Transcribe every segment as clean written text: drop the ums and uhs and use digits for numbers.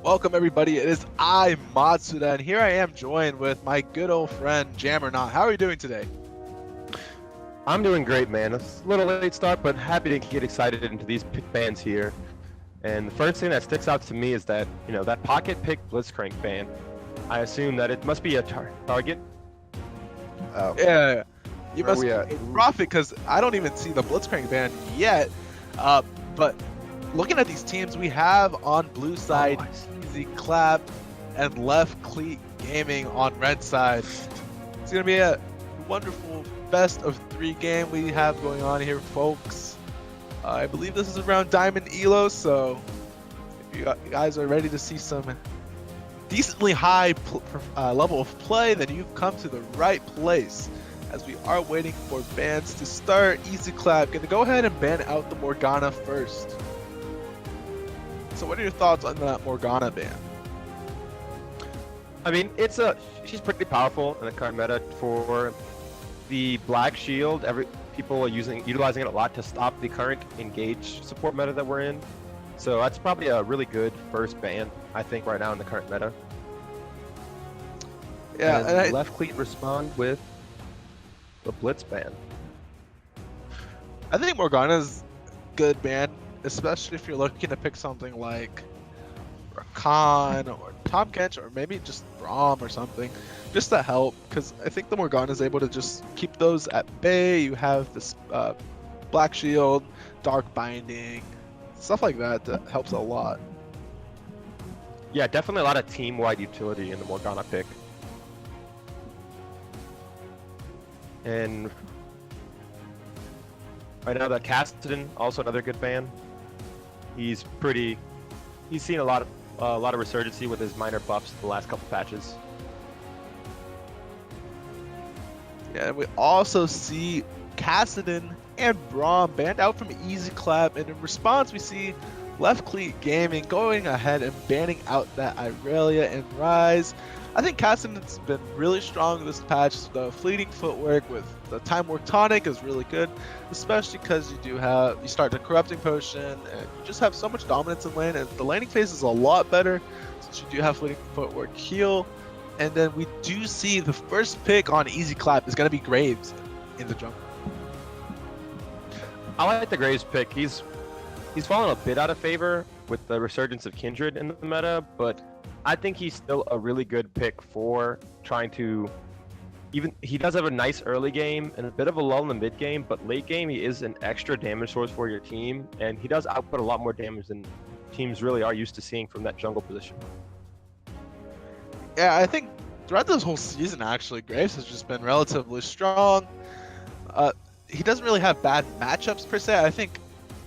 Welcome everybody, it is I, Matsuda, and here I am joined with my good old friend Jammernaut. How are you doing today? I'm doing great, man. It's a little late start, but happy to get excited into these bands here. And the first thing that sticks out to me is that, that pocket pick Blitzcrank ban. I assume that it must be a target. Oh, Yeah, you where must we be at? a prophet because I don't even see the Blitzcrank ban yet. But looking at these teams, we have on blue side eZclap and left Cleat Gaming on red side. It's going to be a wonderful best of 3 game we have going on here, folks. I believe this is around Diamond Elo, so if you guys are ready to see some decently high level of play, then you've come to the right place. As we are waiting for bans to start, eZclap gonna go ahead and ban out the Morgana first. So what are your thoughts on that Morgana ban? I mean, she's pretty powerful in the current meta for the Black Shield. People are utilizing it a lot to stop the current engage support meta that we're in. So that's probably a really good first ban, I think, right now in the current meta. Yeah, and left Cleat respond with the Blitz ban. I think Morgana's good ban, especially if you're looking to pick something like Rakan or Tom Kench or maybe just Braum or something, just to help, because I think the Morgana is able to just keep those at bay. You have this Black Shield, Dark Binding, stuff like that helps a lot. Yeah, definitely a lot of team-wide utility in the Morgana pick. And right now, the Cassidy, also another good ban. He's seen a lot of resurgency with his minor buffs the last couple patches. Yeah, and we also see Cassidy and Braum banned out from eZclap, and in response we see Left Cleat Gaming going ahead and banning out that Irelia and Rise. I think Cassidy's been really strong this patch. The fleeting footwork with the Time Work Tonic is really good, especially because you start the Corrupting Potion, and you just have so much dominance in lane, and the laning phase is a lot better since you do have fleeting footwork heal. And then we do see the first pick on eZclap is going to be Graves in the jungle. I like the Graves pick. He's fallen a bit out of favor with the resurgence of Kindred in the meta, but I think he's still a really good pick for trying to he does have a nice early game and a bit of a lull in the mid game, but late game he is an extra damage source for your team, and he does output a lot more damage than teams really are used to seeing from that jungle position. Yeah, I think throughout this whole season, actually, Graves has just been relatively strong. He doesn't really have bad matchups per se. I think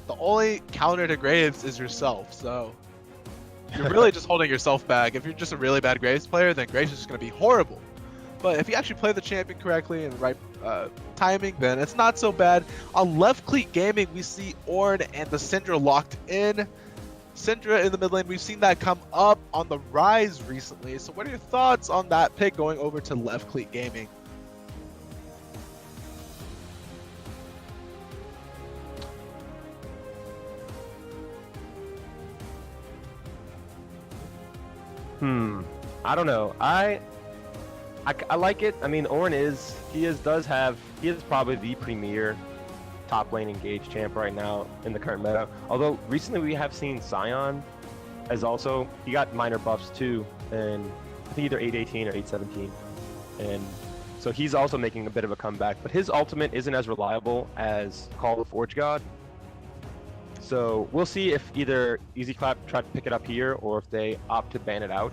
the only counter to Graves is yourself, so you're really just holding yourself back. If you're just a really bad Graves player, then Graves is just going to be horrible. But if you actually play the champion correctly and the right timing, then it's not so bad. On Left Cleat Gaming, we see Ornn and the Syndra locked in. Syndra in the mid lane, we've seen that come up on the Rise recently. So what are your thoughts on that pick going over to Left Cleat Gaming? I don't know. I like it. I mean, Ornn is probably the premier top lane engage champ right now in the current meta. Although recently we have seen Sion as also, he got minor buffs too, and I think either 818 or 817, and so he's also making a bit of a comeback. But his ultimate isn't as reliable as Call of the Forge God. So we'll see if either eZclap try to pick it up here or if they opt to ban it out.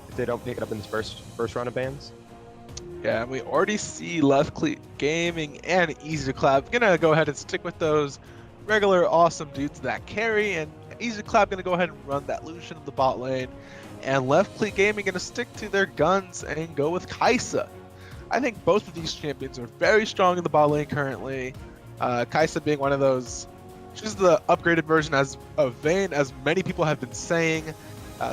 If they don't pick it up in this first round of bans. Yeah, we already see Left Cleat Gaming and eZclap gonna go ahead and stick with those regular awesome dudes that carry, and eZclap gonna go ahead and run that Lucian in the bot lane, and Left Cleat Gaming gonna stick to their guns and go with Kai'Sa. I think both of these champions are very strong in the bot lane currently. Kai'Sa being one of those, she's the upgraded version of Vayne, as many people have been saying.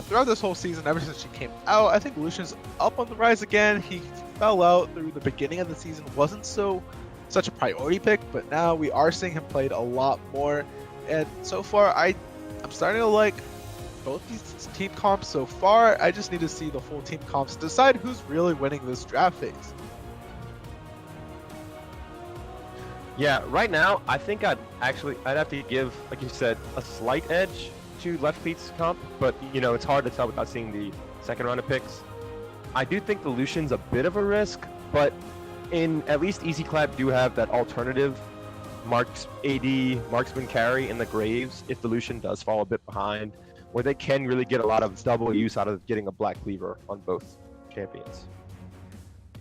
Throughout this whole season, ever since she came out, I think Lucian's up on the rise again. He fell out through the beginning of the season, wasn't such a priority pick, but now we are seeing him played a lot more. And so far, I'm starting to like both these team comps so far. I just need to see the full team comps to decide who's really winning this draft phase. Yeah, right now, I think I'd have to give, like you said, a slight edge to Left Cleat's comp, but, you know, it's hard to tell without seeing the second round of picks. I do think the Lucian's a bit of a risk, but in at least eZclap do have that alternative marksman carry in the Graves if the Lucian does fall a bit behind, where they can really get a lot of double use out of getting a Black Cleaver on both champions.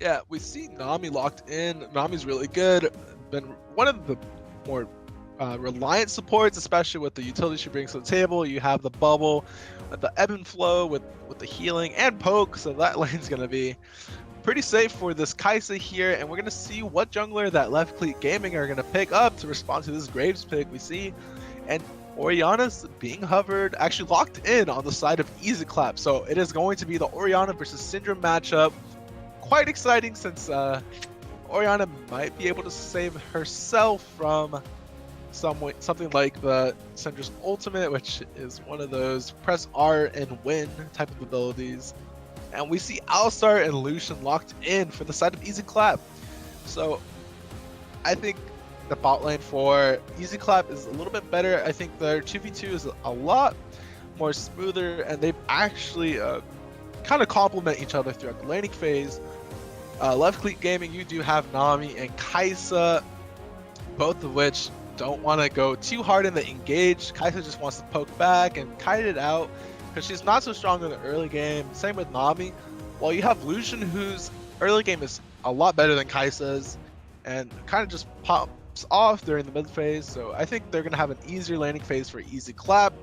Yeah, we see Nami locked in. Nami's really good. Been one of the more reliant supports, especially with the utility she brings to the table. You have the bubble, the ebb and flow with the healing and poke, so that lane's gonna be pretty safe for this Kai'Sa here, and we're gonna see what jungler that Left Cleat Gaming are gonna pick up to respond to this Graves pick we see, and Orianna's being hovered, actually locked in on the side of eZclap, so it is going to be the Orianna versus Syndrome matchup. Quite exciting since Orianna might be able to save herself from something like the Syndra's ultimate, which is one of those press R and win type of abilities. And we see Alistar and Lucian locked in for the side of eZclap. So I think the bot lane for eZclap is a little bit better. I think their 2v2 is a lot more smoother, and they actually kind of complement each other throughout the laning phase. Left Cleat Gaming, you do have Nami and Kai'Sa, both of which don't want to go too hard in the engage. Kai'Sa just wants to poke back and kite it out because she's not so strong in the early game. Same with Nami. While you have Lucian, whose early game is a lot better than Kai'Sa's and kind of just pops off during the mid phase. So I think they're going to have an easier landing phase for eZclap.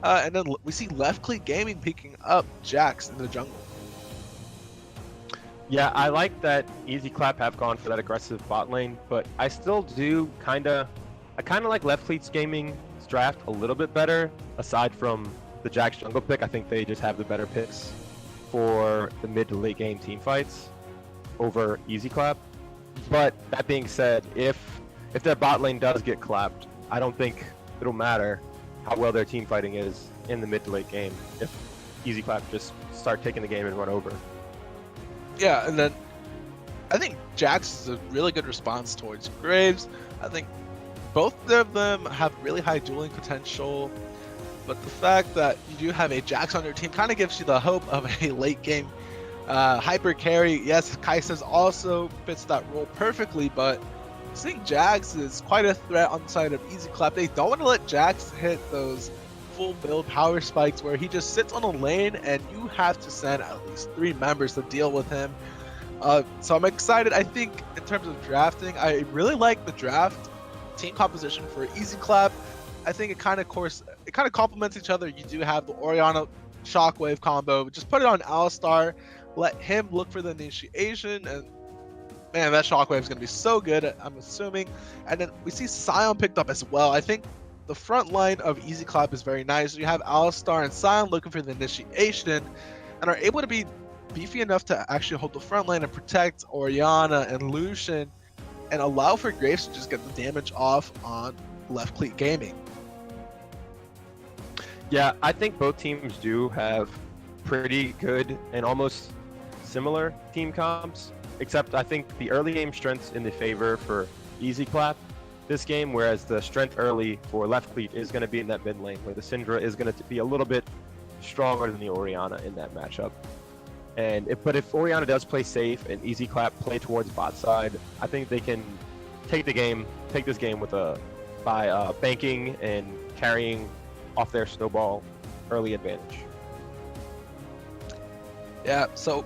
And then we see Left Cleat Gaming picking up Jax in the jungle. Yeah, I like that eZclap have gone for that aggressive bot lane, but I still do kind of like Left Cleat's Gaming's draft a little bit better. Aside from the Jax jungle pick, I think they just have the better picks for the mid to late game team fights over eZclap. But that being said, if their bot lane does get clapped, I don't think it'll matter how well their team fighting is in the mid to late game if eZclap just start taking the game and run over. Yeah, and then I think Jax is a really good response towards Graves. I think both of them have really high dueling potential, but the fact that you do have a Jax on your team kind of gives you the hope of a late game hyper carry. Yes, Kai'Sa also fits that role perfectly, but seeing Jax is quite a threat on the side of eZclap. They don't want to let Jax hit those full build power spikes where he just sits on a lane and you have to send at least 3 members to deal with him. So I'm excited. I think in terms of drafting, I really like the draft team composition for eZclap. I think it kind of complements each other. You do have the Orianna Shockwave combo. Just put it on Alistar, let him look for the initiation, and man, that Shockwave is going to be so good, I'm assuming. And then we see Sion picked up as well. I think the front line of eZclap is very nice. You have Alistar and Sion looking for the initiation and are able to be beefy enough to actually hold the front line and protect Orianna and Lucian and allow for Graves to just get the damage off on Left Cleat Gaming. Yeah, I think both teams do have pretty good and almost similar team comps, except I think the early game strength's in the favor for eZclap this game, whereas the strength early for Left Cleat is going to be in that mid lane, where the Syndra is going to be a little bit stronger than the Orianna in that matchup. But if Orianna does play safe and eZclap play towards bot side, I think they can take this game by banking and carrying off their snowball early advantage. Yeah, so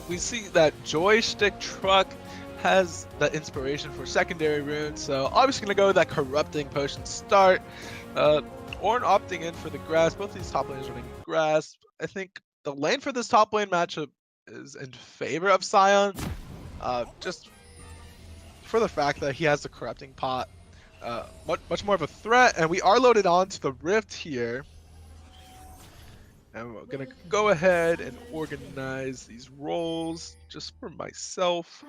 we see that Joystick Truck has the inspiration for secondary runes, so obviously gonna go with that Corrupting Potion start. Ornn opting in for the grass. Both these top lanes running grass. I think the lane for this top lane matchup is in favor of Sion, just for the fact that he has the Corrupting Pot. Much more of a threat, and we are loaded on to the Rift here. And we're gonna go ahead and organize these roles just for myself.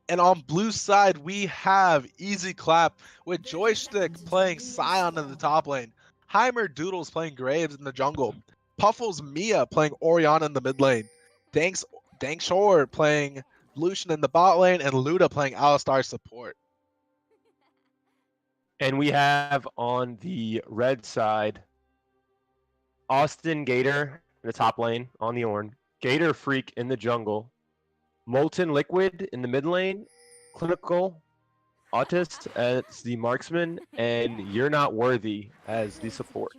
And on blue side, we have eZclap with Joystick playing Sion in the top lane. Heimer Doodles playing Graves in the jungle. Puffles Mia playing Orianna in the mid lane. Dank Shore playing Lucian in the bot lane, and Luda playing Alistar support. And we have on the red side, Austin Gator in the top lane on the Ornn, Gator Freak in the jungle, Molten Liquid in the mid lane, Clinical Autist as the marksman, and You're Not Worthy as the support.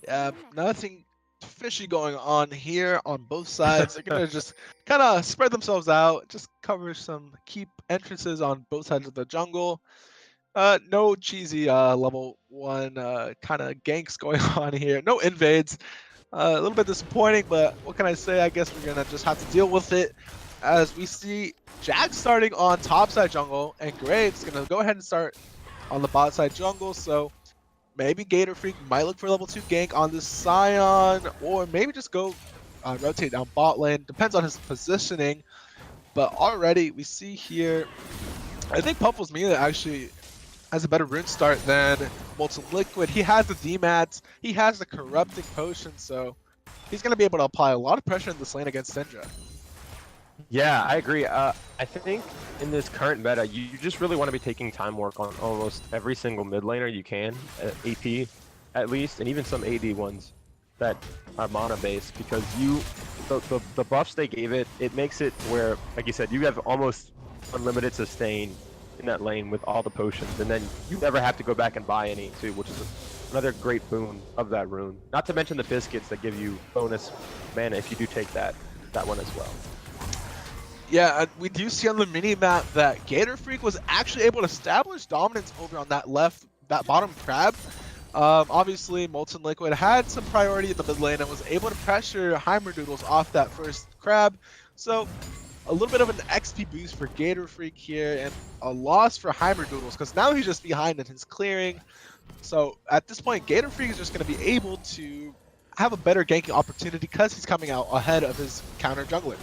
Yeah, nothing fishy going on here on both sides. They're gonna just kind of spread themselves out, just cover some key entrances on both sides of the jungle. No cheesy level 1 kind of ganks going on here. No invades. A little bit disappointing, but what can I say? I guess we're gonna just have to deal with it as we see Jack starting on top side jungle, and Graves gonna go ahead and start on the bot side jungle. So maybe Gator Freak might look for a level 2 gank on this Scion, or maybe just go rotate down bot lane. Depends on his positioning. But already we see here, I think Puffles Mila actually has a better rune start than Molten Liquid. He has the D-mats, he has the Corrupting Potion, so he's going to be able to apply a lot of pressure in this lane against Syndra. Yeah, I agree. I think in this current meta, you just really want to be taking time work on almost every single mid laner you can, AP at least, and even some AD ones that are mana based, because the buffs they gave it makes it where, like you said, you have almost unlimited sustain in that lane with all the potions, and then you never have to go back and buy any too, which is another great boon of that rune. Not to mention the biscuits that give you bonus mana if you do take that one as well. Yeah, we do see on the mini map that Gator Freak was actually able to establish dominance over on that bottom crab. Obviously, Molten Liquid had some priority in the mid lane and was able to pressure Heimer Doodles off that first crab. So a little bit of an XP boost for Gator Freak here, and a loss for Heimer Doodles, because now he's just behind in his clearing. So at this point, Gator Freak is just going to be able to have a better ganking opportunity because he's coming out ahead of his counter jungler.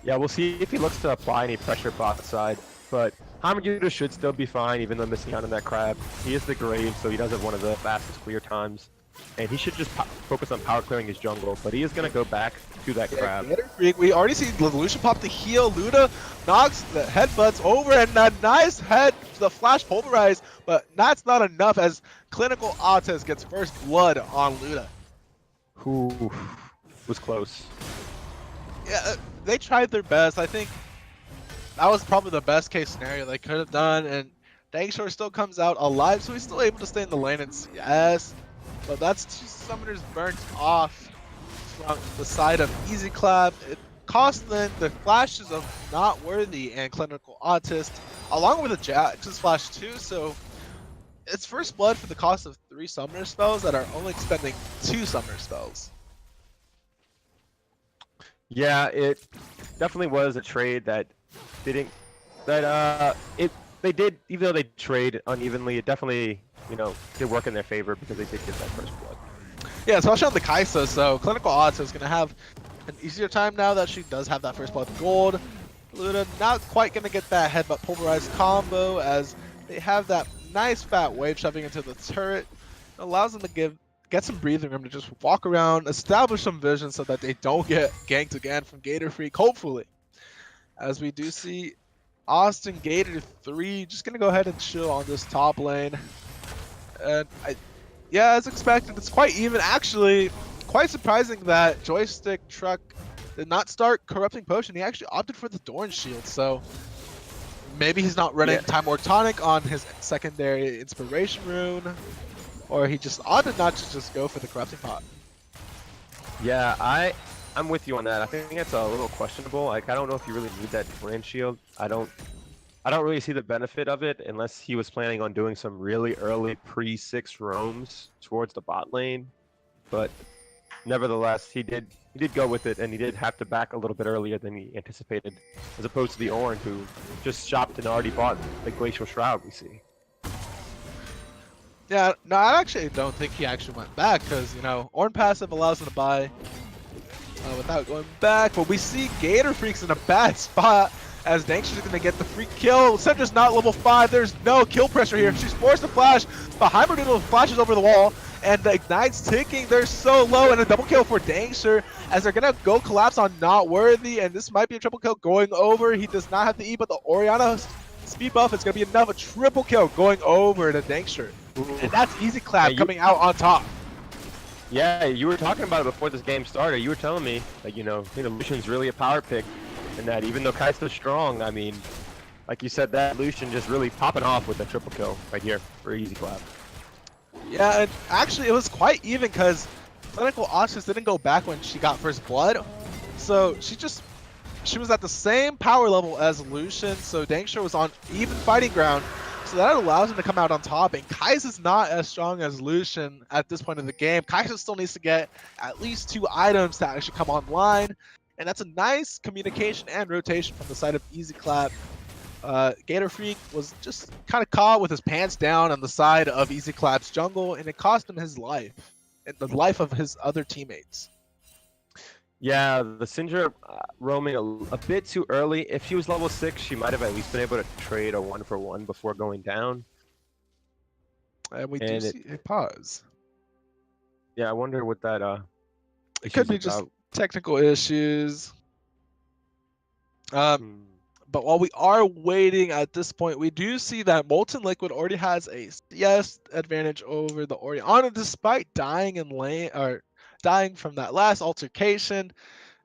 Yeah, we'll see if he looks to apply any pressure bot side, but Heimer Doodles should still be fine, even though missing out on that crab. He is the Grave, so he does have one of the fastest clear times, and he should just focus on power clearing his jungle, but he is going to go back to that crab. Gator Freak, we already see Lucian pop the heal. Luda knocks the headbutts over, and a nice head to the flash pulverize, but that's not enough as Clinical Autist gets first blood on Luda. Who was close. Yeah, they tried their best. I think that was probably the best case scenario they could have done, and Dangshore still comes out alive, so he's still able to stay in the lane and CS. But that's 2 summoners burnt off from the side of eZclap. It cost them the flashes of Not Worthy and Clinical Autist, along with the Jax's flash too, so it's first blood for the cost of 3 summoner spells that are only expending 2 summoner spells. Yeah, it definitely was a trade that didn't, they did, even though they trade unevenly, it definitely, did work in their favor because they did get that first blood. Yeah, especially on the Kaisa, so Clinical Autist is going to have an easier time now that she does have that first blood gold. Luda not quite going to get that headbutt pulverized combo as they have that nice fat wave shoving into the turret. It allows them to get some breathing room to just walk around, establish some vision so that they don't get ganked again from Gator Freak, hopefully. As we do see Austin Gator 3 just going to go ahead and chill on this top lane. And yeah, as expected, it's quite even. Actually, quite surprising that Joystick Truck did not start Corrupting Potion. He actually opted for the Dorn Shield, so maybe he's not running Time War Tonic on his secondary Inspiration Rune, or he just opted not to just go for the Corrupting Pot. Yeah, I'm with you on that. I think that's a little questionable. Like, I don't know if you really need that Brand Shield. I don't really see the benefit of it unless he was planning on doing some really early pre-6 roams towards the bot lane. But nevertheless, he did go with it, and he did have to back a little bit earlier than he anticipated, as opposed to the Ornn, who just shopped and already bought the Glacial Shroud we see. Yeah, no, I actually don't think he actually went back because, Ornn passive allows him to buy without going back. But we see Gator Freak's in a bad spot as Dankster's gonna get the free kill. Syndra's not level 5. There's no kill pressure here. She's forced to flash, but Heimerdoodle flashes over the wall, and the Ignite's ticking. They're so low, and a double kill for Dankster as they're gonna go collapse on Not Worthy, and this might be a triple kill going over. He does not have the E, but the Orianna speed buff is gonna be enough. A triple kill going over to Dankster. And that's eZclap coming out on top. Yeah, you were talking about it before this game started. You were telling me, like, Lucian's really a power pick, and that even though Kai'Sa's strong, I mean, like you said, that Lucian just really popping off with a triple kill right here for eZclap. Yeah, and actually it was quite even because Clinical Oscars didn't go back when she got first blood, so she was at the same power level as Lucian, so Dankster was on even fighting ground. So that allows him to come out on top, and Kai'Sa's not as strong as Lucian at this point in the game. Kai'Sa still needs to get at least 2 items to actually come online, and that's a nice communication and rotation from the side of eZclap. Gator Freak was just kind of caught with his pants down on the side of eZclap's jungle, and it cost him his life and the life of his other teammates. Yeah, the Syndra roaming a bit too early. If she was level 6, she might have at least been able to trade a 1-for-1 before going down. And we do see a pause. Yeah, I wonder what that it could be just technical issues. But while we are waiting at this point, we do see that Molten Liquid already has a CS advantage over the Orianna, despite dying in lane or dying from that last altercation.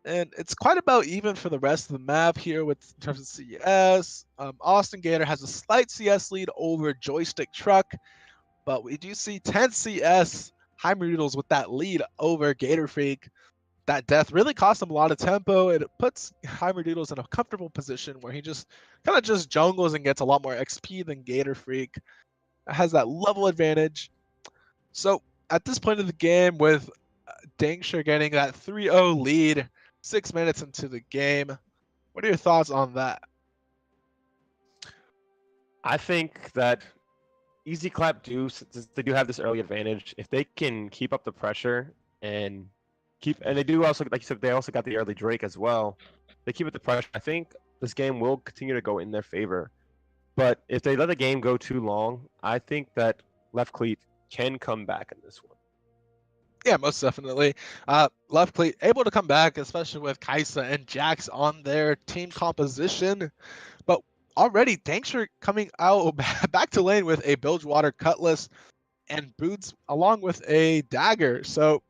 And it's quite about even for the rest of the map here with in terms of CS. Austin Gator has a slight CS lead over Joystick Truck, but we do see 10 CS Heimerdoodles with that lead over Gator Freak. That death really cost him a lot of tempo, and it puts Heimerdoodles in a comfortable position where he just kind of just jungles and gets a lot more XP than Gator Freak. Has that level advantage. So at this point of the game, with Dankster getting that 3-0 lead 6 minutes into the game, what are your thoughts on that? I think that eZclap they do have this early advantage. If they can keep up the pressure and they do also, like you said, they also got the early Drake as well. They keep up the pressure. I think this game will continue to go in their favor. But if they let the game go too long, I think that Left Cleat can come back in this one. Yeah, most definitely. Left Cleat able to come back, especially with Kai'Sa and Jax on their team composition. But already, Dankster coming out back to lane with a Bilgewater Cutlass and boots along with a dagger. So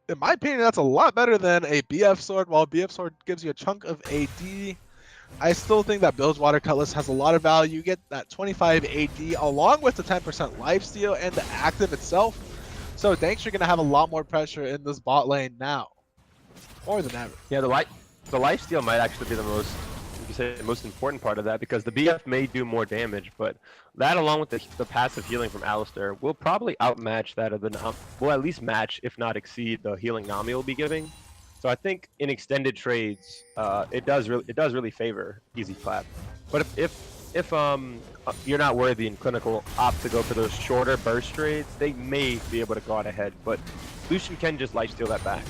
in my opinion, that's a lot better than a BF sword. While BF sword gives you a chunk of AD, I still think that Bilgewater Cutlass has a lot of value. You get that 25 AD along with the 10% lifesteal and the active itself. So Dankster gonna have a lot more pressure in this bot lane now, more than ever. Yeah, the lifesteal might actually be the most important part of that, because the BF may do more damage, but that along with the passive healing from Alistar will probably outmatch that of the will at least match, if not exceed, the healing Nami will be giving. So I think in extended trades, it does really favor eZclap. But if you're not worthy in clinical opt to go for those shorter burst trades, they may be able to go out ahead. But Lucian can just lifesteal that back.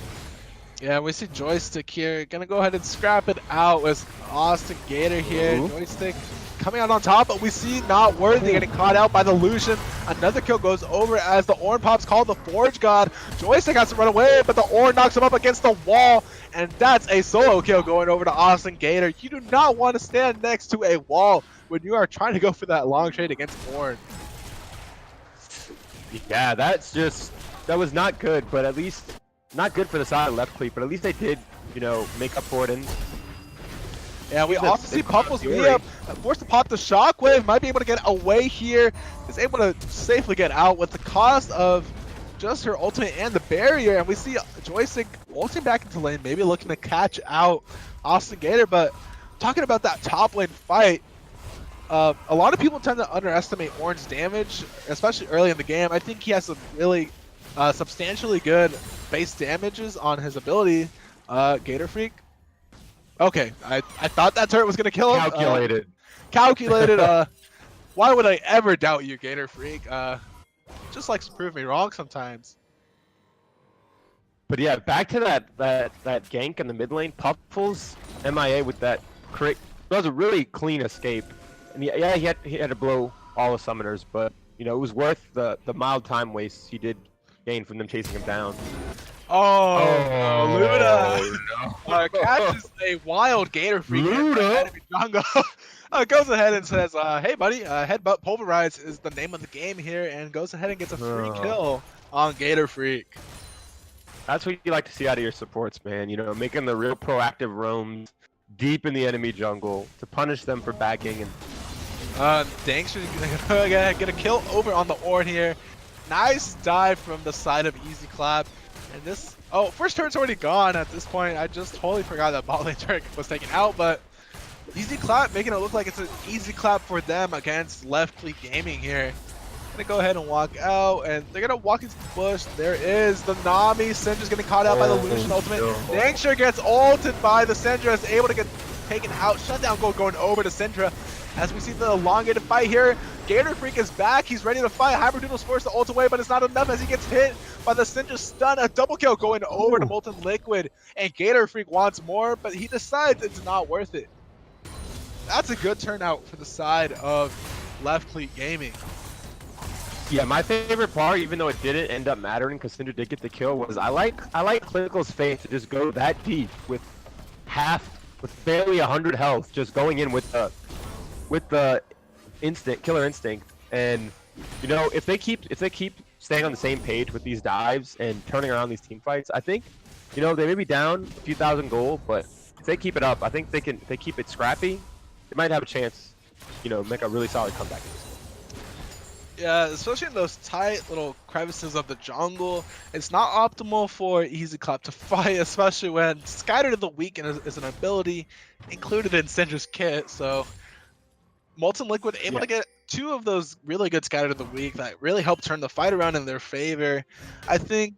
Yeah, we see Joystick here. Gonna go ahead and scrap it out with Austin Gator here. Ooh. Joystick coming out on top, but we see Not Worthy getting caught out by the Lucian. Another kill goes over as the Ornn pops called the Forge God. Joystick has to run away, but the Ornn knocks him up against the wall, and that's a solo kill going over to Austin Gator. You do not want to stand next to a wall when you are trying to go for that long trade against Ornn. Yeah, that was not good, but at least not good for the side of Left Cleat, but at least they did, make up for it. Yeah, we also see Puffles be up, forced to pop the Shockwave, might be able to get away here, is able to safely get out with the cost of just her ultimate and the barrier, and we see Joystick ulting back into lane, maybe looking to catch out Austin Gator. But talking about that top lane fight, a lot of people tend to underestimate Ornn's damage, especially early in the game. I think he has some really substantially good base damages on his ability, Gator Freak. Okay, I thought that turret was gonna kill him. Calculated. Why would I ever doubt you, Gator Freak? Just likes to prove me wrong sometimes. But yeah, back to that gank in the mid lane. Puffles MIA with that crit That was a really clean escape. And yeah, he had to blow all the summoners, but you know it was worth the mild time waste he did gain from them chasing him down. Oh no, Luna no! catches a wild Gator Freak in the Luda! enemy jungle. Goes ahead and says, hey buddy, Headbutt Pulverize is the name of the game here, and goes ahead and gets a free kill on Gator Freak. That's what you like to see out of your supports, man. You know, making the real proactive roams deep in the enemy jungle to punish them for backing. And Dankster's gonna get a kill over on the Ornn here. Nice dive from the side of eZclap. And this, first turn's already gone at this point. I just totally forgot that bot lane turret was taken out, but eZclap making it look like it's an easy clap for them against Left Cleat Gaming here. Gonna go ahead and walk out, and they're gonna walk into the bush. There is the Nami. Syndra's getting caught out by the Lucian ultimate. Dankster gets ulted by the Syndra, is able to get taken out. Shutdown goal going over to Syndra. As we see the elongated fight here, Gator Freak is back. He's ready to fight. Hyperdoodle's forced to ult away, but it's not enough as he gets hit by the Syndra stun. A double kill going over to Molten Liquid, and Gator Freak wants more, but he decides it's not worth it. That's a good turnout for the side of Left Cleat Gaming. yeah, my favorite part, even though it didn't end up mattering because Syndra did get the kill, was I like Clinical's faith to just go that deep with barely 100 health, just going in with the killer instinct. And you know, if they keep staying on the same page with these dives and turning around these team fights, I think, you know, they may be down a few thousand gold, but if they keep it up, I think if they keep it scrappy, they might have a chance, you know, make a really solid comeback in this game. Yeah, especially in those tight little crevices of the jungle, it's not optimal for eZclap to fight, especially when Scattered of the Weak is an ability included in Syndra's kit. So Molten Liquid able to get two of those really good Scattered of the Weak that really help turn the fight around in their favor. I think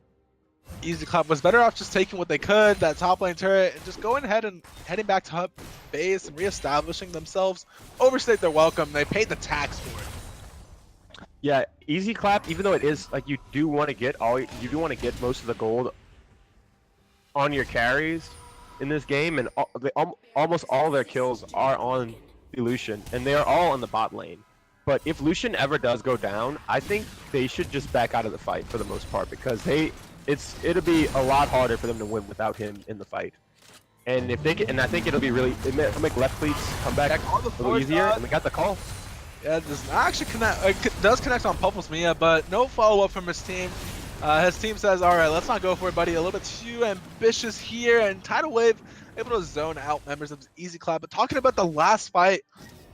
eZclap was better off just taking what they could, that top lane turret, and just going ahead and heading back to hub base and reestablishing themselves. Overstayed their welcome. They paid the tax for it. Yeah, eZclap, even though it is like you do want to get most of the gold on your carries in this game, and almost all their kills are on the Lucian, and they are all on the bot lane. But if Lucian ever does go down, I think they should just back out of the fight for the most part, because it'll be a lot harder for them to win without him in the fight. And if they can, and I think it'll make Left Cleat's comeback a little easier, and we got the call. Yeah, it does not actually connect. It does connect on Puffles Mia, but no follow-up from his team. His team says, all right, let's not go for it, buddy. A little bit too ambitious here, and Tidal Wave able to zone out members of eZclap. But talking about the last fight,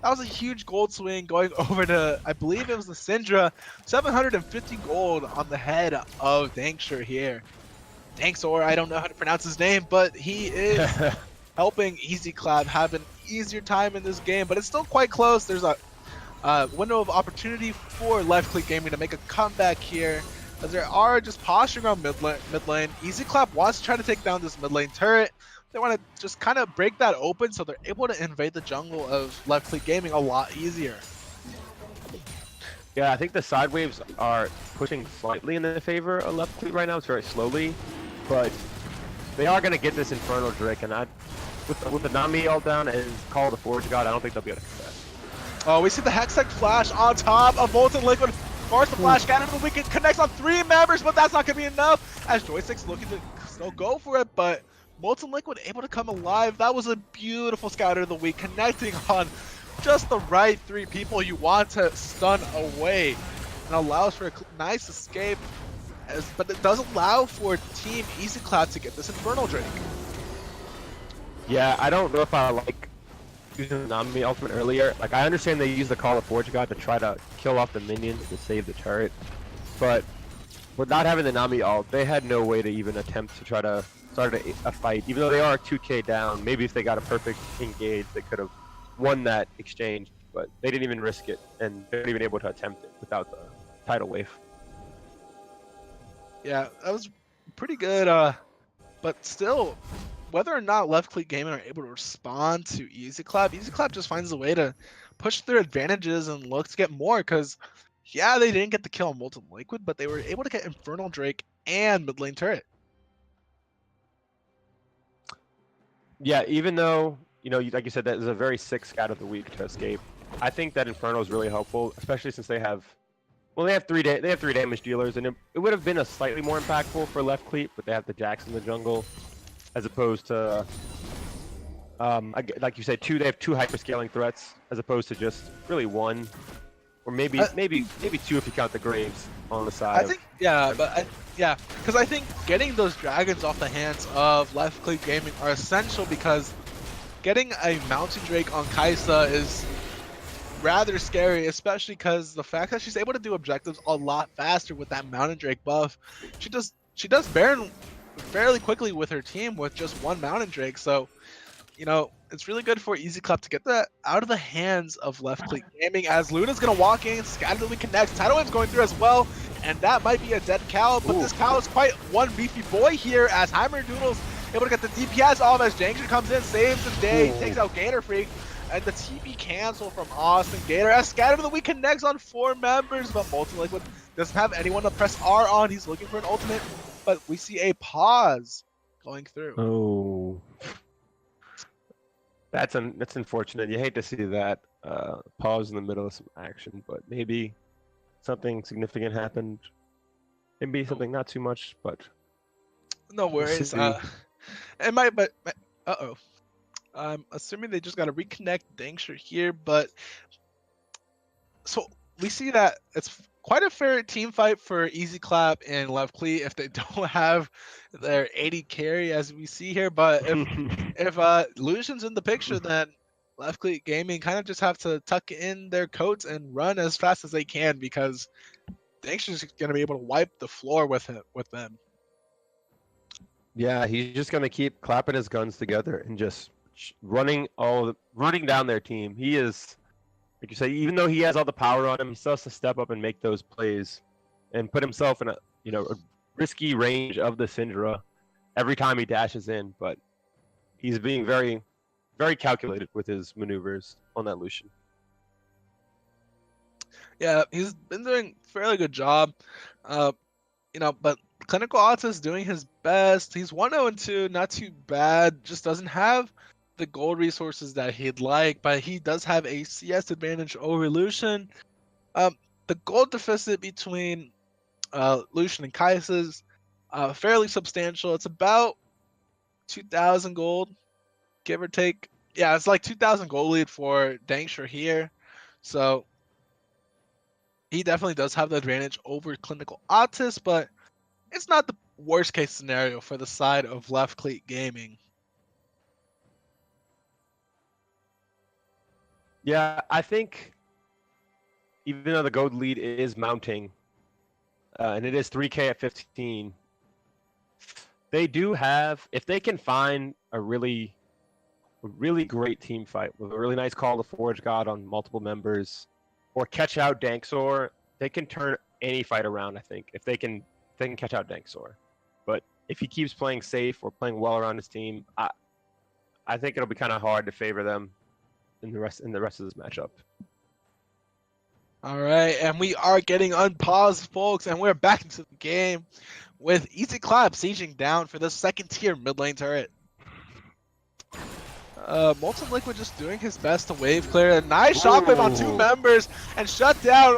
that was a huge gold swing going over to, I believe it was the Syndra. 750 gold on the head of Dankster here. Danksor, I don't know how to pronounce his name, but he is helping eZclap have an easier time in this game. But it's still quite close. There's a window of opportunity for Left Cleat Gaming to make a comeback here, as they are just posturing around mid lane. eZclap wants to try to take down this mid lane turret. They want to just kind of break that open so they're able to invade the jungle of Left Cleat Gaming a lot easier. Yeah, I think the side waves are pushing slightly in the favor of Left Cleat right now. It's very slowly, but they are going to get this Infernal Drake, and with the Nami all down and Call of the Forge God, I don't think they'll be able to contest. Oh, we see the Hextech Flash on top of Molten Liquid. Force the Flash, Scatter of the Weekend connects on 3 members, but that's not going to be enough, as Joystick's looking to still go for it, but Molten Liquid able to come alive. That was a beautiful Scatter of the Week, connecting on just the right 3 people you want to stun away, and allows for a nice escape, but it does allow for Team eZclap to get this Infernal Drake. Yeah, I don't know if I like using the Nami ultimate earlier. Like, I understand they use the Call of Forge God to try to kill off the minions to save the turret, but with not having the Nami ult, they had no way to even attempt to try to start a fight. Even though they are 2k down, maybe if they got a perfect engage, they could have won that exchange, but they didn't even risk it, and they're not even able to attempt it without the tidal wave. Yeah, that was pretty good, but still, whether or not Left Cleat Gaming are able to respond to eZclap just finds a way to push their advantages and look to get more, because, yeah, they didn't get the kill on Molten Liquid, but they were able to get Infernal Drake and mid lane turret. Yeah, even though you know, like you said, that is a very sick scout of the week to escape. I think that Inferno is really helpful, especially since they have, well, they have three damage dealers, and it would have been a slightly more impactful for left Cleat, but they have the Jax in the jungle, as opposed to, like you said, they have two hyperscaling threats, as opposed to just really one, or maybe two if you count the Graves on the side. I think, yeah, because I think getting those dragons off the hands of Left Click Gaming are essential, because getting a Mountain Drake on Kaisa is rather scary, especially because the fact that she's able to do objectives a lot faster with that Mountain Drake buff. She does Baron fairly quickly with her team with just one Mountain Drake, so you know, it's really good for eZclap to get that out of the hands of Left Click Gaming, as Luna's gonna walk in, Scatter the connects, Tidal Wave's going through as well, and that might be a dead cow, but this cow is quite one beefy boy here, as Heimerdoodle's able to get the DPS off as Jangster comes in, saves the day, takes out Gator Freak, and the TP cancel from Austin Gator, as Scatter the Week connects on 4 members, but Molten Liquid doesn't have anyone to press R on, he's looking for an ultimate, but we see a pause going through. Oh. That's unfortunate. You hate to see that pause in the middle of some action, but maybe something significant happened. Maybe something not too much, but no worries. It might, but uh-oh. I'm assuming they just got to reconnect Dankster here, but so we see that it's quite a fair team fight for eZclap and Left Cleat if they don't have their 80 carry as we see here, but if Lucian's in the picture, then Left Cleat Gaming kind of just have to tuck in their coats and run as fast as they can, because Dankster's going to be able to wipe the floor with them. Yeah, he's just gonna keep clapping his guns together and just running down their team. He is, like you say, even though he has all the power on him, he still has to step up and make those plays and put himself in a risky range of the Syndra every time he dashes in. But he's being very, very calculated with his maneuvers on that Lucian. Yeah, he's been doing a fairly good job. But Clinical Odds is doing his best. He's 1-0-2, not too bad. Just doesn't have the gold resources that he'd like, but he does have a CS advantage over Lucian. The gold deficit between Lucian and Kai'Sa's fairly substantial. It's about 2,000 gold, give or take. Yeah, it's like 2,000 gold lead for Dankster here. So he definitely does have the advantage over Clinical Autis, but it's not the worst case scenario for the side of Left Cleat Gaming. Yeah, I think even though the gold lead is mounting, and it is 3K at 15, they do have, if they can find a really great team fight with a really nice call to Forge God on multiple members, or catch out Danksor, they can turn any fight around, I think, if they can catch out Danksor. But if he keeps playing safe or playing well around his team, I think it'll be kind of hard to favor them in the rest of this matchup. All right, and we are getting unpaused, folks, and we're back into the game with eZclap sieging down for the second tier mid lane turret. Molten Liquid just doing his best to wave clear. A nice shockwave on 2 members and shut down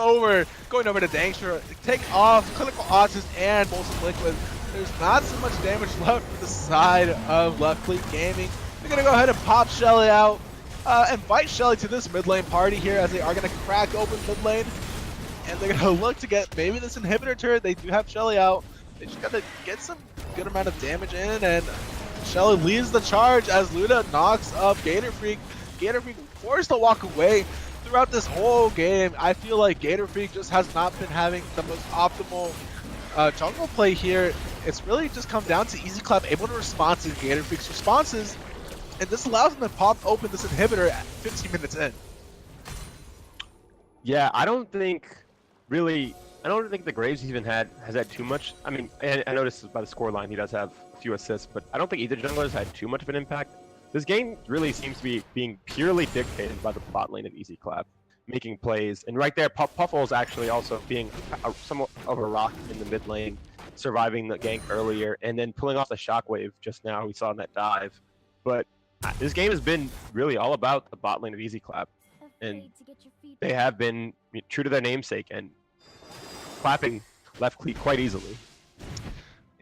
going over to Dankster. Take off Clinical Autis and Molten Liquid. There's not so much damage left for the side of Left Cleat Gaming. They're going to go ahead and pop Shelly out. Invite Shelly to this mid lane party here, as they are going to crack open mid lane. And they're going to look to get maybe this inhibitor turret. They do have Shelly out. They just got to get some good amount of damage in, and Shelly leads the charge as Luna knocks up Gator Freak. Gator Freak forced to walk away throughout this whole game. I feel like Gator Freak just has not been having the most optimal jungle play here. It's really just come down to eZclap able to respond to Gator Freak's responses, and this allows them to pop open this inhibitor at 15 minutes in. Yeah, I don't think the Graves even has had too much. I mean, I noticed by the scoreline he does have a few assists, but I don't think either jungler has had too much of an impact. This game really seems to be being purely dictated by the bot lane of eZclap, making plays. And right there, Puffle's actually also being somewhat of a rock in the mid lane, surviving the gank earlier, and then pulling off the shockwave just now we saw in that dive. But this game has been really all about the bot lane of eZclap, and they have been true to their namesake and clapping left Cleat quite easily.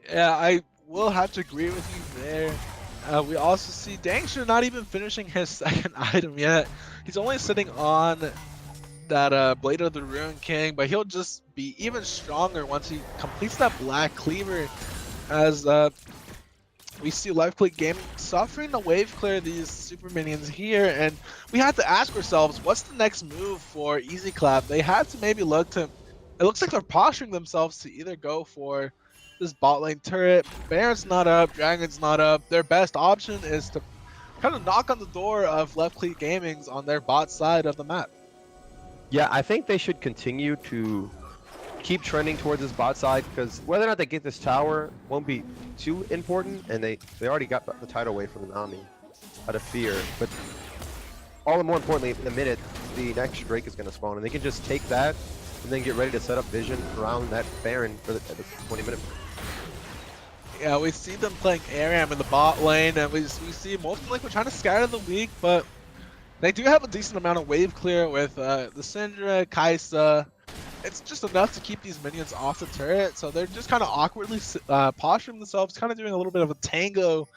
Yeah, I will have to agree with you there. We also see Dangsher not even finishing his second item yet. He's only sitting on that Blade of the Ruin King, but he'll just be even stronger once he completes that Black Cleaver, as we see Left Click Gaming suffering the wave clear these super minions here, and we have to ask ourselves, what's the next move for eZclap? They had to maybe look to, it looks like they're posturing themselves to either go for this bot lane turret. Baron's not up, Dragon's not up. Their best option is to kind of knock on the door of Left Click Gaming's on their bot side of the map. Yeah, I think they should continue to keep trending towards this bot side, because whether or not they get this tower won't be too important, and they already got the title away from the Nami out of fear. But all the more importantly, in a minute, the next Drake is going to spawn, and they can just take that and then get ready to set up vision around that Baron for the 20-minute. Yeah, we see them playing ARAM in the bot lane, and we see Molten Liquid trying to scatter the weak, but they do have a decent amount of wave clear with the Syndra, Kaisa. It's just enough to keep these minions off the turret, so they're just kind of awkwardly posturing themselves, kind of doing a little bit of a tango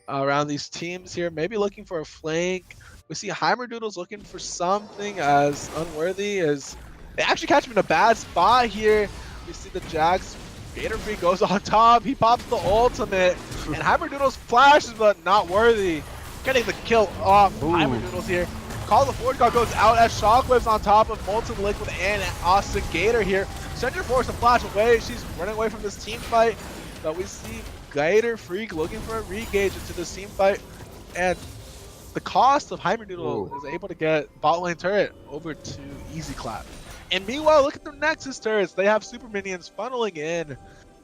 around these teams here, maybe looking for a flank. We see Heimerdoodles looking for something, as Unworthy is, they actually catch him in a bad spot here. We see the Jax, Gator Free goes on top, he pops the ultimate, and Heimerdoodles flashes, but not Worthy getting the kill off Heimerdoodles here. Call the Forge God goes out as Shockwave's on top of Molten Liquid and Austin Gator here. Sender forced to flash away. She's running away from this team fight. But we see Gator Freak looking for a re-gauge into this team fight. And the cost of Heimerdoodle is able to get bot lane turret over to eZclap. And meanwhile, look at the Nexus turrets. They have super minions funneling in.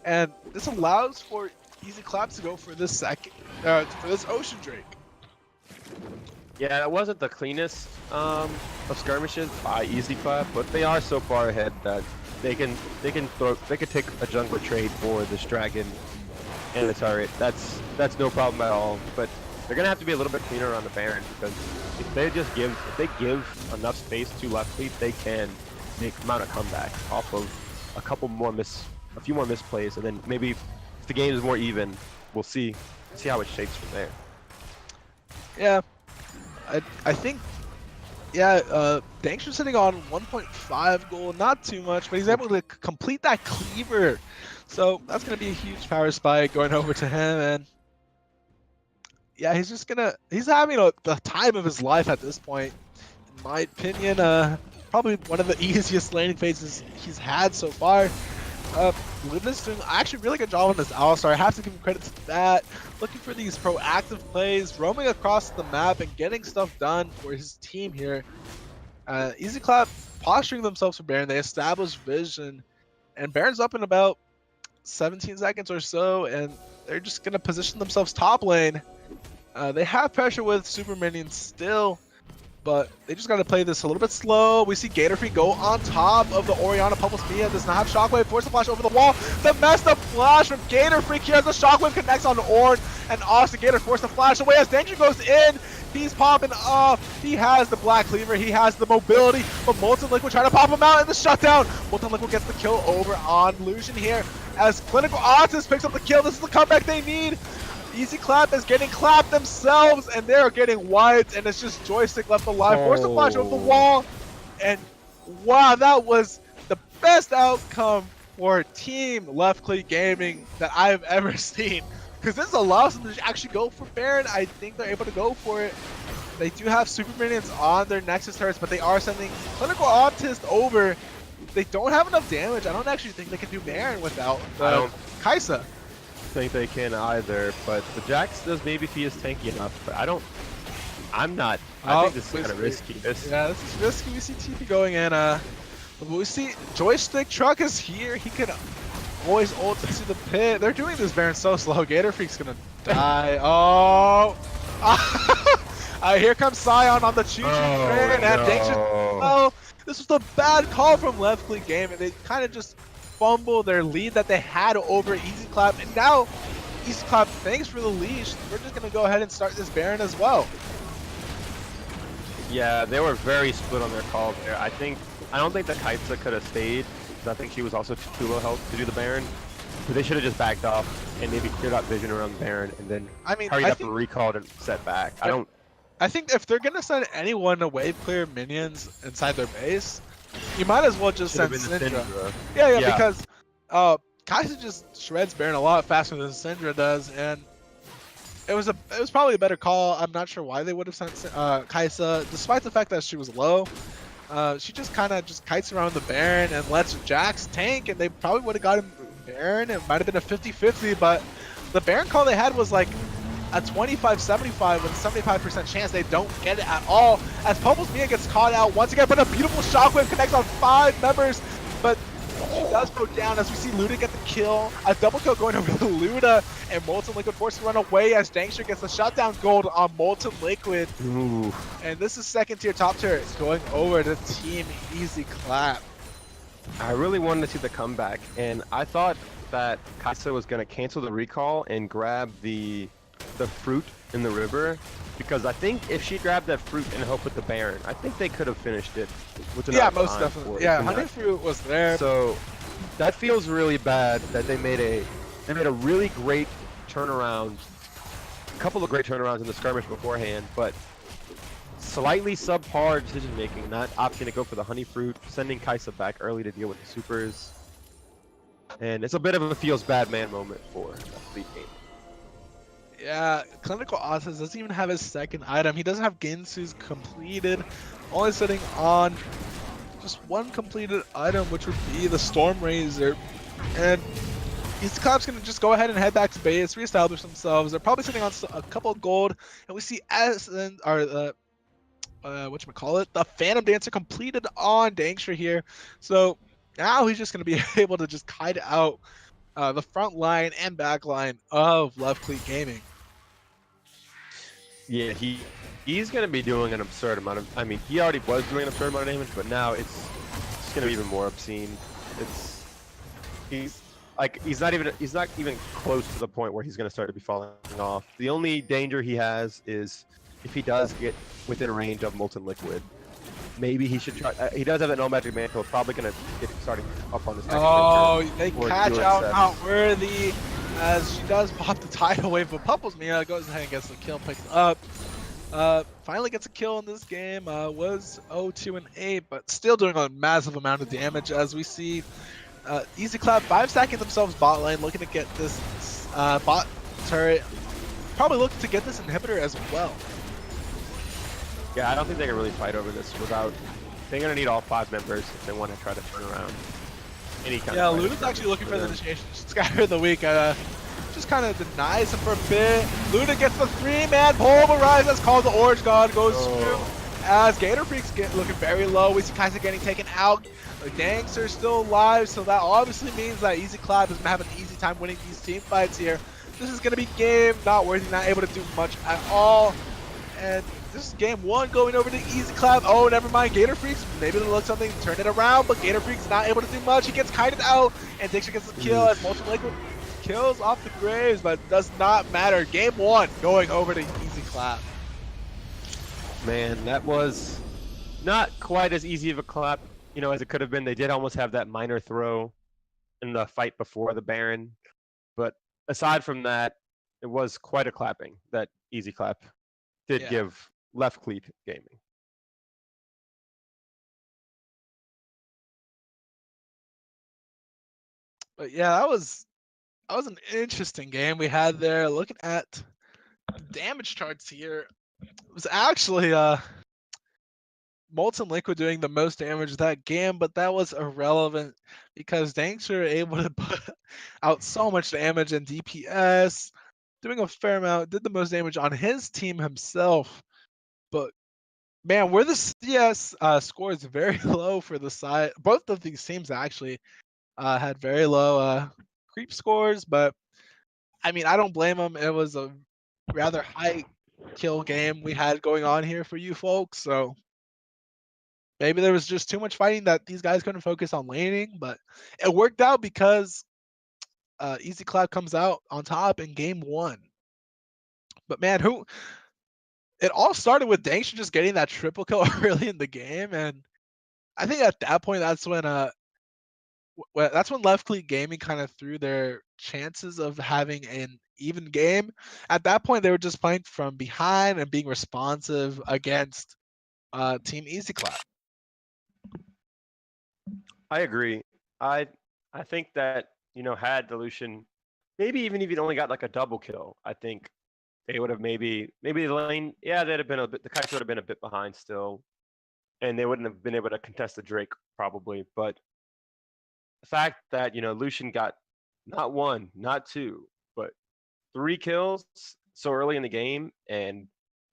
And this allows for eZclap to go for this for this Ocean Drake. Yeah, it wasn't the cleanest of skirmishes by eZclap, but they are so far ahead that they can take a jungler trade for this dragon and the turret. That's no problem at all. But they're gonna have to be a little bit cleaner on the Baron, because if they give enough space to Left Fleet, they can mount a comeback off of a few more misplays, and then maybe if the game is more even, we'll see how it shapes from there. Yeah. I think, yeah, Dangsher's sitting on 1.5 gold, not too much, but he's able to complete that cleaver. So that's going to be a huge power spike going over to him. And yeah, he's having the time of his life at this point. In my opinion, probably one of the easiest laning phases he's had so far. Luna's doing actually a really good job on this Alistar. I have to give him credit to that. Looking for these proactive plays, roaming across the map and getting stuff done for his team here. eZclap posturing themselves for Baron. They establish vision, and Baron's up in about 17 seconds or so, and they're just going to position themselves top lane. They have pressure with super minions still, but they just got to play this a little bit slow. We see Gator Free go on top of the Orianna Pulse Mia. Does not have Shockwave. Force the flash over the wall. The messed up flash from Gator Free here as the Shockwave connects on Orn. And Austin Gator forced the flash away as Danger goes in. He's popping off. He has the Black Cleaver. He has the mobility. But Molten Liquid trying to pop him out in the shutdown. Molten Liquid gets the kill over on Lucian here as Clinical Artist picks up the kill. This is the comeback they need. eZclap is getting clapped themselves, and they're getting wiped, and it's just Joystick left alive. Force the flash over the wall, and wow, that was the best outcome for Team Left Click Gaming that I've ever seen. Because this allows them to actually go for Baron. I think they're able to go for it. They do have super minions on their Nexus turrets, but they are sending Clinical Autist over. They don't have enough damage. I don't actually think they can do Baron without Kaisa. Think they can either, but the Jax does maybe if he is tanky enough, but I'm not. I think this is kind of risky. Yeah, this is risky. We see TP going in. We see Joystick Truck is here. He can always ult into the pit. They're doing this Baron so slow. Gator Freak's gonna die. Oh! Here comes Sion on the choo-choo train, and Danger. This was the bad call from Left Click Game, and they kind of just fumble their lead that they had over eZclap, and now eZclap, thanks for the leash. We're just gonna go ahead and start this Baron as well. Yeah, they were very split on their call there. I don't think the Kaitsa could have stayed, because I think she was also too low health to do the Baron. But they should have just backed off and maybe cleared out vision around the Baron and then hurried up and recalled and set back. I think if they're gonna send anyone to wave clear minions inside their base, you might as well just send Syndra. Yeah, because Kaisa just shreds Baron a lot faster than Syndra does, and it was probably a better call. I'm not sure why they would have sent Kaisa, despite the fact that she was low. She just kind of just kites around the Baron and lets Jax tank, and they probably would have got him Baron. It might have been a 50-50, but the Baron call they had was like a 25-75 with a 75% chance they don't get it at all. As Popo's Mia gets caught out once again, but a beautiful shockwave connects on 5 members, but she does go down as we see Luda get the kill. A double kill going over to Luda, and Molten Liquid forced to run away as Dankster gets the shutdown gold on Molten Liquid. Ooh. And this is second tier top tier. It's going over to Team eZclap. I really wanted to see the comeback, and I thought that Kaisa was going to cancel the recall and grab the fruit in the river, because I think if she grabbed that fruit and helped with the Baron, I think they could have finished it. Most definitely. Yeah, honey fruit was there. So that feels really bad that they made a really great turnaround, a couple of great turnarounds in the skirmish beforehand, but slightly subpar decision making, not opting to go for the honey fruit, sending Kaisa back early to deal with the supers, and it's a bit of a feels bad man moment for the Cleat game. Yeah, Clinical Authors doesn't even have his second item. He doesn't have Ginsu's completed, only sitting on just one completed item, which would be the Storm Razor. And eZclap's going to just go ahead and head back to base, reestablish themselves. They're probably sitting on a couple of gold, and we see the Phantom Dancer completed on Dankster here. So now he's just going to be able to just kite out the front line and back line of Left Cleat Gaming. Yeah, he's going to be doing an absurd amount of, I mean, he already was doing an absurd amount of damage, but now it's going to be even more obscene. He's not even close to the point where he's going to start to be falling off. The only danger he has is if he does get within range of Molten Liquid. Maybe he should try. He does have that no magic mantle. Probably gonna get starting up on this next. Oh, they catch out not worthy as she does pop the tidal wave, but Pupples Mia goes ahead and gets the kill, picks up. Finally gets a kill in this game. Was 0-2 and 8, but still doing a massive amount of damage as we see eZclap 5-stacking themselves bot lane, looking to get this bot turret. Probably looking to get this inhibitor as well. Yeah, I don't think they can really fight over this without. They're gonna need all 5 members if they want to try to turn around any kind. Yeah, Luda's actually looking for the initiation. Skyler of the week just kind of denies him for a bit. Luda gets the 3-man pulverize as called. The Orange God goes through as Gator Freaks get looking very low. We see Kaisa getting taken out. The Dankster still alive, so that obviously means that eZclap is gonna have an easy time winning these team fights here. This is gonna be game not worthy, not able to do much at all, and this is game 1 going over to eZclap. Oh, never mind, Gator Freaks. Maybe they'll look something, turn it around, but Gator Freaks not able to do much. He gets kited out, and Dixon gets the kill as Molten Liquid kills off the Graves, but does not matter. Game 1 going over to eZclap. Man, that was not quite as easy of a clap, as it could have been. They did almost have that minor throw in the fight before the Baron, but aside from that, it was quite a clapping that eZclap did give Left Cleat Gaming. But yeah, that was an interesting game we had there. Looking at the damage charts here, it was actually Molten Liquid doing the most damage that game, but that was irrelevant because Dankster were able to put out so much damage, and DPS doing a fair amount, did the most damage on his team himself. But man, where the CS scores very low for the side. Both of these teams actually had very low creep scores, but I mean, I don't blame them. It was a rather high kill game we had going on here for you folks, so maybe there was just too much fighting that these guys couldn't focus on laning, but it worked out because eZclap comes out on top in game 1. But man, it all started with Dangsha just getting that triple kill early in the game, and I think at that point that's when Left Cleat Gaming kind of threw their chances of having an even game. At that point, they were just playing from behind and being responsive against Team eZclap. I agree. I I think that had Delusion maybe even if he'd only got like a double kill, I think they would have maybe the lane they'd have been a bit the Kites would have been a bit behind still, and they wouldn't have been able to contest the Drake probably. But the fact that Lucian got not one, not two, but 3 kills so early in the game, and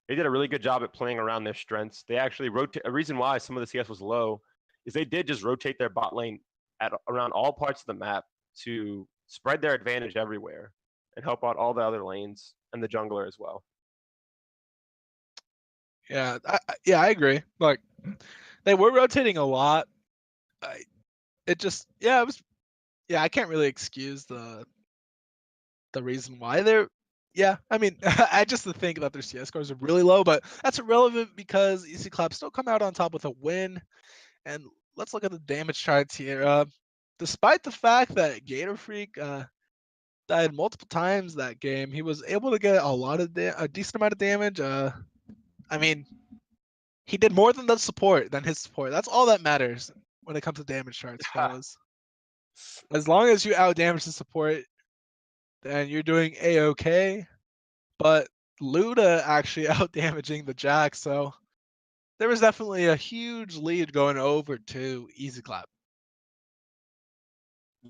they did a really good job at playing around their strengths. They actually rotate. A reason why some of the CS was low is they did just rotate their bot lane at around all parts of the map to spread their advantage everywhere and help out all the other lanes and the jungler as well. Yeah, I agree. Like they were rotating a lot. It was. Yeah, I can't really excuse the reason why they're. Yeah, I mean, I just think that their CS scores are really low, but that's irrelevant because eZclap still come out on top with a win. And let's look at the damage charts here. Despite the fact that Gator Freak died multiple times that game, he was able to get a decent amount of damage. I mean, he did more than his support. That's all that matters when it comes to damage charts, fellas. As long as you out damage the support, then you're doing a-okay. But Luda actually out damaging the Jack, so there was definitely a huge lead going over to eZclap.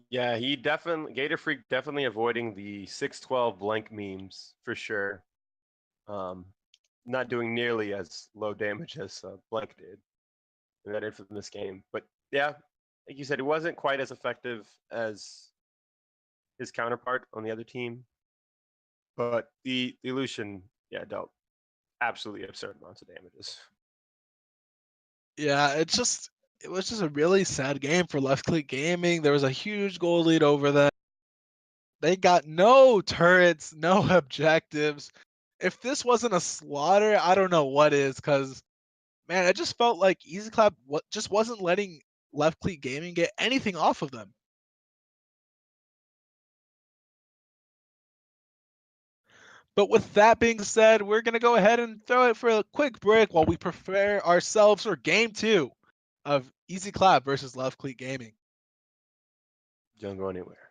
Yeah, Gator Freak definitely avoiding the 612 blank memes for sure. Not doing nearly as low damage as Blank did in that infamous game. But yeah, like you said, it wasn't quite as effective as his counterpart on the other team. But the Lucian, dealt absolutely absurd amounts of damages. Yeah, it was just a really sad game for Left Click Gaming. There was a huge goal lead over them. They got no turrets, no objectives. If this wasn't a slaughter, I don't know what is, because man, it just felt like eZclap just wasn't letting Left Click Gaming get anything off of them. But with that being said, we're going to go ahead and throw it for a quick break while we prepare ourselves for game 2 of eZclap versus Left Click Gaming. Don't go anywhere.